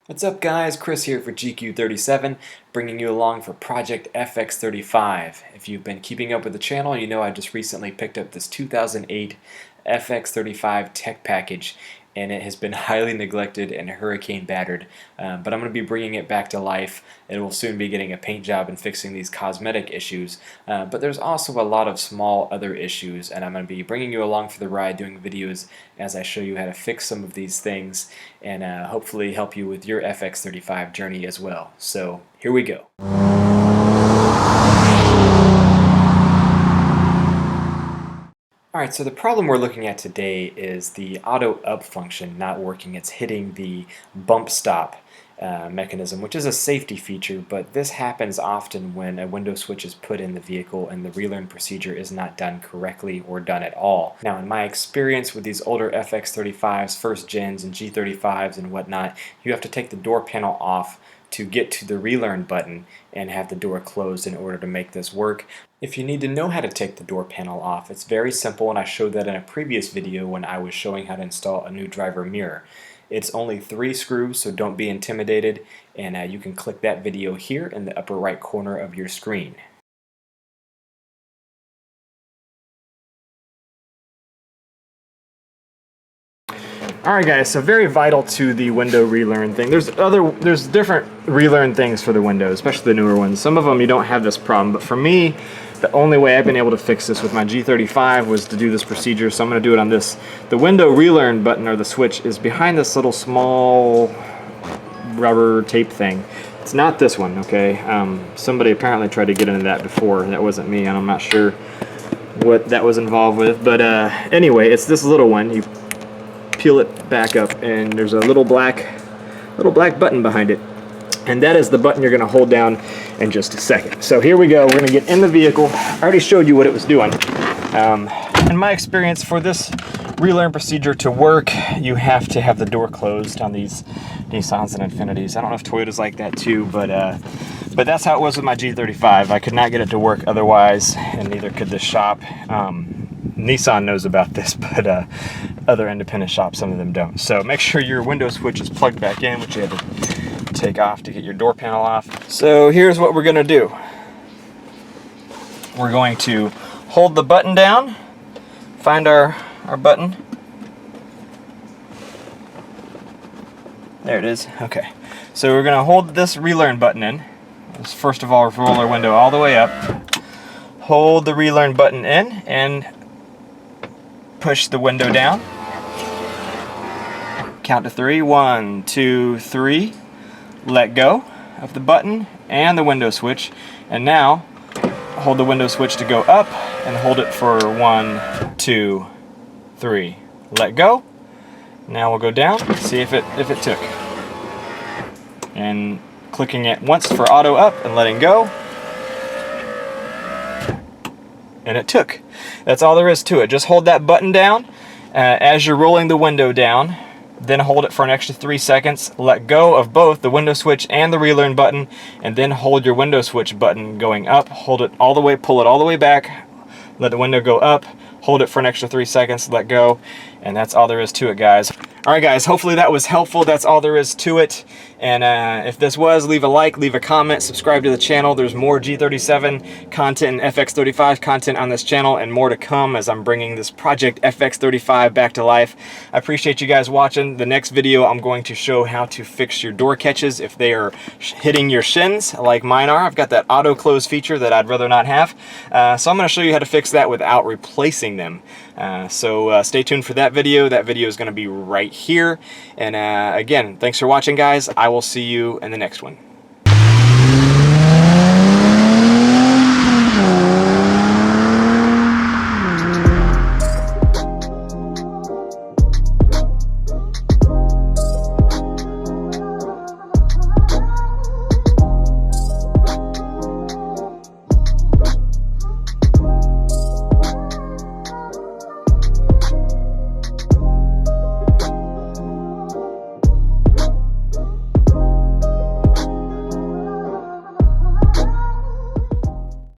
What's up guys, Chris here for GQ37, bringing you along for Project FX35. If you've been keeping up with the channel, you know I just recently picked up this 2008 FX35 tech package, and it has been highly neglected and hurricane battered, but I'm going to be bringing it back to life. It will soon be getting a paint job and fixing these cosmetic issues, but there's also a lot of small other issues, and I'm going to be bringing you along for the ride doing videos as I show you how to fix some of these things and hopefully help you with your FX35 journey as well. So here we go. Alright, so the problem we're looking at today is the auto up function not working. It's hitting the bump stop mechanism, which is a safety feature, but this happens often when a window switch is put in the vehicle and the relearn procedure is not done correctly or done at all. Now, in my experience with these older FX35s, first gens and G35s and whatnot, you have to take the door panel off to get to the relearn button and have the door closed in order to make this work. If you need to know how to take the door panel off, it's very simple, and I showed that in a previous video when I was showing how to install a new driver mirror. It's only 3 screws, so don't be intimidated, and you can click that video here in the upper right corner of your screen. Alright guys, so very vital to the window relearn thing. There's different relearn things for the windows, especially the newer ones. Some of them you don't have this problem, but for me, the only way I've been able to fix this with my G35 was to do this procedure, so I'm going to do it on this. The window relearn button, or the switch, is behind this little small rubber tape thing. It's not this one, okay? Somebody apparently tried to get into that before. That wasn't me, and I'm not sure what that was involved with. But anyway, it's this little one. You peel it back up, and there's a little black button behind it. And that is the button you're going to hold down in just a second. So here we go. We're going to get in the vehicle. I already showed you what it was doing. In my experience, for this relearn procedure to work, you have to have the door closed on these Nissans and Infinitis. I don't know if Toyota's like that too, but that's how it was with my G35. I could not get it to work otherwise, and neither could this shop. Nissan knows about this, but other independent shops, some of them don't. So make sure your window switch is plugged back in, which you have to take off to get your door panel off. So here's what we're going to do. We're going to hold the button down, find our button. There it is. Okay. So we're going to hold this relearn button in. Let's first of all roll our window all the way up. Hold the relearn button in and push the window down. Count to 3. 1, 2, 3. Let go of the button and the window switch, and now hold the window switch to go up and hold it for 1, 2, 3. Let go. Now we'll go down, see if it took. And clicking it once for auto up and letting go. And it took. That's all there is to it. Just hold that button down as you're rolling the window down. Then hold it for an extra 3 seconds, let go of both the window switch and the relearn button, and then hold your window switch button going up, hold it all the way, pull it all the way back, let the window go up, hold it for an extra 3 seconds, let go, and that's all there is to it, guys. Alright guys, hopefully that was helpful. That's all there is to it. And if this was, leave a like, leave a comment, subscribe to the channel. There's more G37 content and FX35 content on this channel, and more to come as I'm bringing this Project FX35 back to life. I appreciate you guys watching. The next video, I'm going to show how to fix your door catches if they are hitting your shins like mine are. I've got that auto close feature that I'd rather not have. So I'm going to show you how to fix that without replacing them. So stay tuned for that video. That video is going to be right here. And again, thanks for watching, guys. I will see you in the next one.